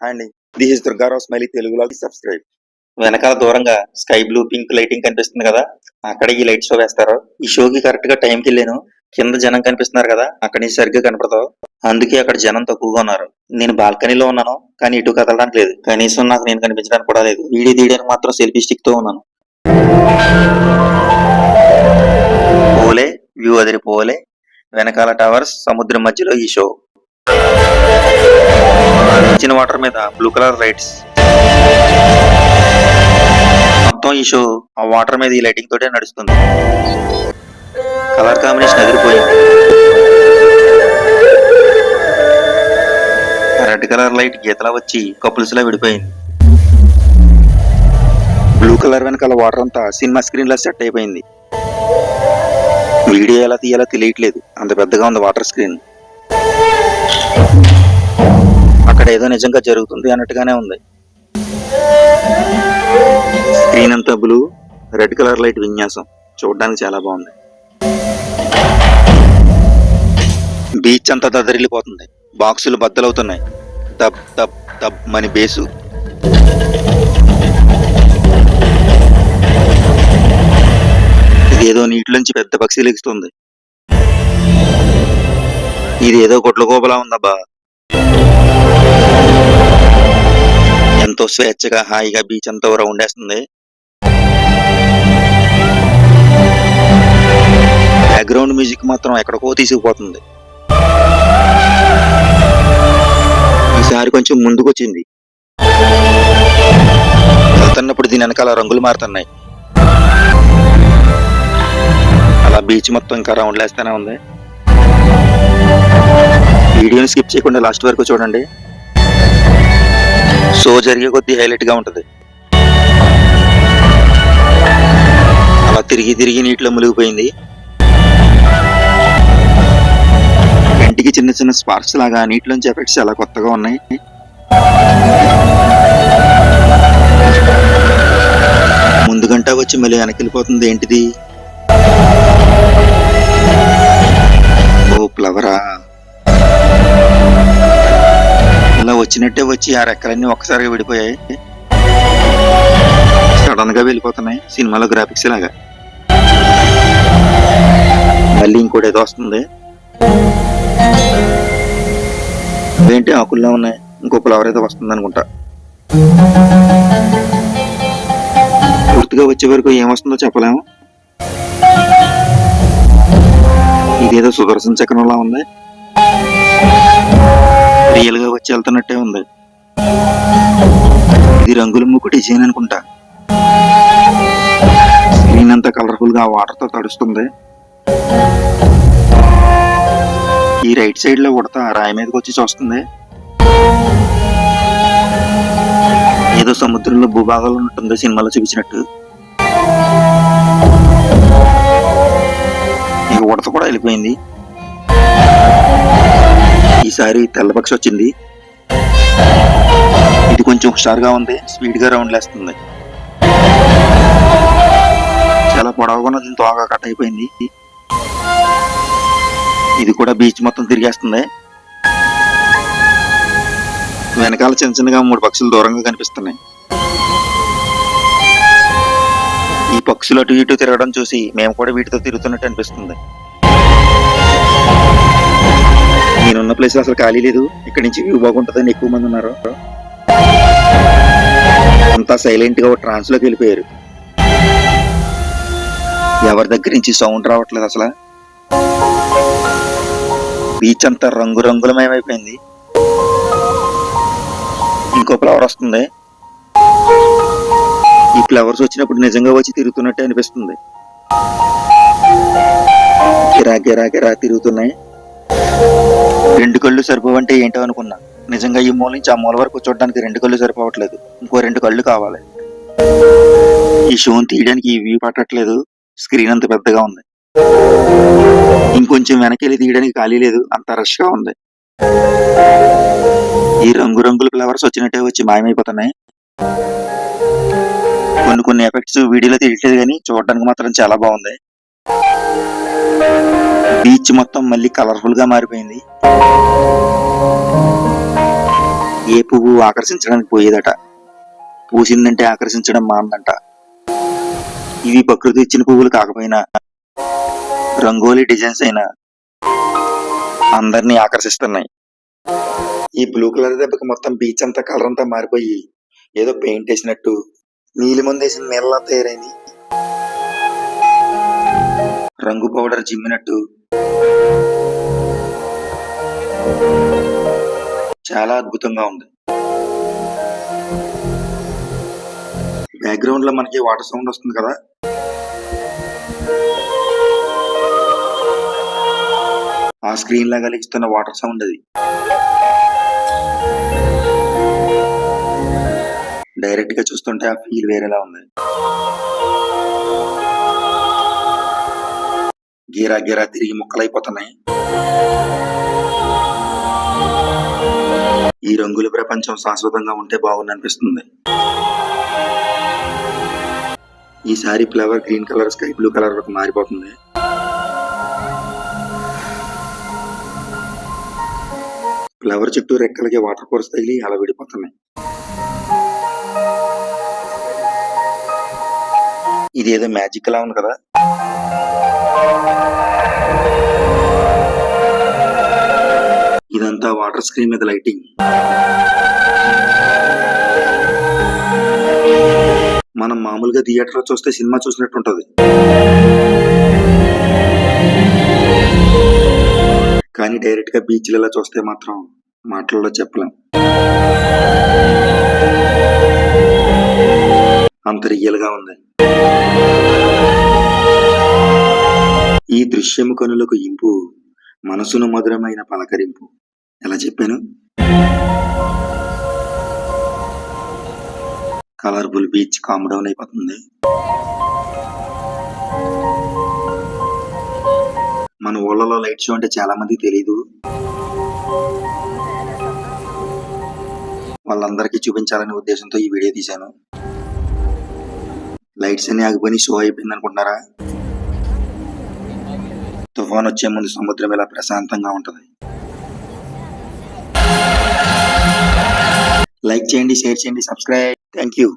అండి this is Durgarao smiley తెలుగులో subscribe. వెనకాల దూరంగా స్కై బ్లూ పింక్ లైటింగ్ కనిపిస్తుంది కదా, అక్కడ ఈ లైట్ షో వేస్తారు. ఈ షోకి కరెక్ట్ గా టైంకి వెళ్ళాను. కింద జనం కనిపిస్తున్నారు కదా, అక్కడి నుంచి సరిగ్గా కనపడతావు. అందుకే అక్కడ జనం తక్కువగా ఉన్నారు. నేను బాల్కనీలో ఉన్నాను, కానీ ఇటు కదలడానికి లేదు. కనీసం నాకు నేను కనిపించడానికి కూడా లేదు. వీడియో తీయడానికి మాత్రం సెల్ఫీ స్టిక్ తో ఉన్నాను. పోలే వ్యూ అదిరి పోలే. వెనకాల టవర్స్, సముద్రం మధ్యలో ఈ షో. ఇచ్చిన వాటర్ మీద బ్లూ కలర్ లైట్స్. మొత్తం ఈ షో ఆ వాటర్ మీద ఈ లైటింగ్ తోటే నడుస్తుంది. కలర్ కాంబినేషన్ అదిరిపోయింది. రెడ్ కలర్ లైట్ గీతలా వచ్చి కపుల్స్ లా విడిపోయింది. బ్లూ కలర్ వెనకాల వాటర్ అంతా సినిమా స్క్రీన్ లా సెట్ అయిపోయింది. వీడియో ఎలా తీయాలో తెలియట్లేదు, అంత పెద్దగా ఉంది వాటర్ స్క్రీన్. అక్కడ ఏదో నిజంగా జరుగుతుంది అన్నట్టుగానే ఉంది. స్క్రీన్ అంతా బ్లూ, రెడ్ కలర్ లైట్ విన్యాసం చూడడానికి చాలా బాగుంది. బీచ్ అంతా దద్దరిల్లిపోతుంది. బాక్సులు బద్దలవుతున్నాయి. దబ్ దబ్ దబ్ మని బేసు. ఇదేదో నీటిలోంచి పెద్ద పక్షి లెగుస్తుంది. ఇదేదో గుడ్లగోబలా ఉందబ్బా. ఎంతో స్వేచ్ఛగా హాయిగా బీచ్ అంతా రౌండ్ వేస్తుంది. బ్యాక్గ్రౌండ్ మ్యూజిక్ మాత్రం ఎక్కడికో తీసుకుపోతుంది. ఈసారి కొంచెం ముందుకొచ్చింది. వెళ్తున్నప్పుడు దీని వెనకాల రంగులు మారుతున్నాయి. అలా బీచ్ మొత్తం ఇంకా రౌండ్ వేస్తూనే ఉంది. వీడియోని స్కిప్ చేయకుండా లాస్ట్ వరకు చూడండి. షో జరిగే కొద్దీ హైలైట్ గా ఉంటది. అలా తిరిగి తిరిగి నీటిలో మునిగిపోయింది. ఇంటికి చిన్న చిన్న స్పార్క్స్ లాగా నీటిలోంచి ఎఫెక్ట్స్ చాలా కొత్తగా ఉన్నాయి. ముందు గంట వచ్చి మళ్ళీ వెనక్కి వెళ్ళిపోతుంది. ఏంటిది? ఓ ఫ్లవరా. ఇలా వచ్చినట్టే వచ్చి ఆ రెక్కలన్నీ ఒక్కసారిగా విడిపోయాయి. సడన్ గా వెళ్ళిపోతున్నాయి సినిమాలో గ్రాఫిక్స్ లాగా. మళ్ళీ ఇంకోటి ఏదో వస్తుంది. ఏంటి ఆకుల్లో ఉన్నాయి? ఇంకో ఫ్లవర్ ఏదో వస్తుంది అనుకుంటా. పూర్తిగా వచ్చే వరకు ఏమొస్తుందో చెప్పలేము. ఇదేదో సుదర్శన చక్రంలా ఉంది. రియల్ గా వచ్చి వెళ్తున్నట్టే ఉంది. ఇది రంగుల ముక్కు డిజైన్ అనుకుంటా. స్క్రీన్ అంతా కలర్ఫుల్ గా వాటర్ తో తడుస్తుంది. ఈ రైట్ సైడ్ లో ఉడత రాయి మీదకి వచ్చి చూస్తుంది. ఏదో సముద్రంలో భూభాగాలు ఉంటుంది సినిమాలో చూపించినట్టు. ఇక ఉడత కూడా వెళ్ళిపోయింది. ఈసారి తెల్లపక్షి వచ్చింది. ఇది కొంచెం హుషారుగా ఉంది. స్పీడ్ గా రౌండ్ లేస్తుంది. చాలా పొడవుగా దీని తోగా కట్ అయిపోయింది. ఇది కూడా బీచ్ మొత్తం తిరిగేస్తుంది. వెనకాల చిన్న చిన్నగా 3 పక్షులు దూరంగా కనిపిస్తున్నాయి. ఈ పక్షులు అటు ఇటు తిరగడం చూసి మేము కూడా వీటితో తిరుగుతున్నట్టు అనిపిస్తుంది. నేనున్న ప్లేస్ అసలు ఖాళీ లేదు. ఇక్కడి నుంచి వ్యూ బాగుంటుందని ఎక్కువ మంది ఉన్నారు. అంతా సైలెంట్ గా ట్రాన్స్ లోకి వెళ్ళిపోయారు. ఎవరి దగ్గర నుంచి సౌండ్ రావట్లేదు అసలు. బీచ్ అంతా రంగురంగులమయమైపోయింది. ఇంకో ఫ్లవర్ వస్తుంది. ఈ ఫ్లవర్స్ వచ్చినప్పుడు నిజంగా వచ్చి తిరుగుతున్నట్టే అనిపిస్తుంది. గిరా గిరా గిరా తిరుగుతున్నాయి. 2 కళ్ళు సరిపోవంటే ఏంటో అనుకున్నా. నిజంగా ఈ మూల నుంచి ఆ మూల వరకు చూడడానికి 2 కళ్ళు సరిపోవట్లేదు. ఇంకో 2 కళ్ళు కావాలి. ఈ షోని తీయడానికి ఈ వ్యూ పట్టట్లేదు. స్క్రీన్ అంత పెద్దగా ఉంది. ఇంకొంచెం వెనకెళ్ళి తీయడానికి ఖాళీ లేదు. అంత రష్ గా ఉంది. ఈ రంగురంగుల ఫ్లవర్స్ వచ్చినట్టే వచ్చి మాయమైపోతున్నాయి. కొన్ని ఎఫెక్ట్స్ వీడియోలో తీయట్లేదు కానీ చూడడానికి మాత్రం చాలా బాగుంది. బీచ్ మొత్తం మళ్ళీ కలర్ఫుల్ గా మారిపోయింది. ఏ పువ్వు ఆకర్షించడానికి పోయేదట, పూసిందంటే ఆకర్షించడం మాందంట. ఇవి ప్రకృతి ఇచ్చిన పువ్వులు కాకపోయినా రంగోలీ డిజైన్స్ అయినా అందరినీ ఆకర్షిస్తున్నాయి. ఈ బ్లూ కలర్ దెబ్బకి మొత్తం బీచ్ అంతా కలర్ అంతా మారిపోయి ఏదో పెయింట్ వేసినట్టు, నీలి ముందు వేసిన నీళ్ళలా తయారైంది. రంగు పౌడర్ జిమ్మినట్టు చాలా అద్భుతంగా ఉంది. బ్యాక్గ్రౌండ్ లో మనకి వాటర్ సౌండ్ వస్తుంది కదా, ఆ స్క్రీన్ లాగా వెలిగిస్తున్న వాటర్ సౌండ్ అది. డైరెక్ట్ గా చూస్తుంటే ఆ ఫీల్ వేరేలా ఉంది. గీరా గీరా తిరిగి ముక్కలైపోతున్నాయి. ఈ రంగుల ప్రపంచం శాశ్వతంగా ఉంటే బాగుందనిపిస్తుంది. ఈసారి flower green colour sky blue colour వరకు మారిపోతుంది. ఫ్లవర్ చుట్టూ రెక్కలకి వాటర్ కోర్స్ తగిలి అలా విడిపోతున్నాయి. ఇదేదో మ్యాజిక్ లా ఉంది కదా. ఇదంతా వాటర్ స్క్రీన్ మీద లైటింగ్. మనం మామూలుగా థియేటర్లో చూస్తే సినిమా చూసినట్టు ఉంటది, కానీ డైరెక్ట్ గా బీచ్లలో చూస్తే మాత్రం మాటల్లో చెప్పలేం. అంత రియల్ గా ఉంది. ఈ దృశ్యము కనులకు ఇంపు, మనసును మధురమైన పలకరింపు. ఎలా చెప్పాను? కలర్ఫుల్ బీచ్ కామ్ డౌన్ అయిపోతుంది. మన ఊళ్ళలో లైట్ షో అంటే చాలా మంది తెలీదు. వాళ్ళందరికీ చూపించాలనే ఉద్దేశంతో ఈ వీడియో తీశాను. లైట్స్ అన్ని ఆగిపోయి షో అయిపోయింది అనుకుంటున్నారా? తుఫాన్ వచ్చే ముందు సముద్రం ఇలా ప్రశాంతంగా ఉంటది. లైక్ చేయండి, షేర్ చేయండి, సబ్స్క్రైబ్. Thank you.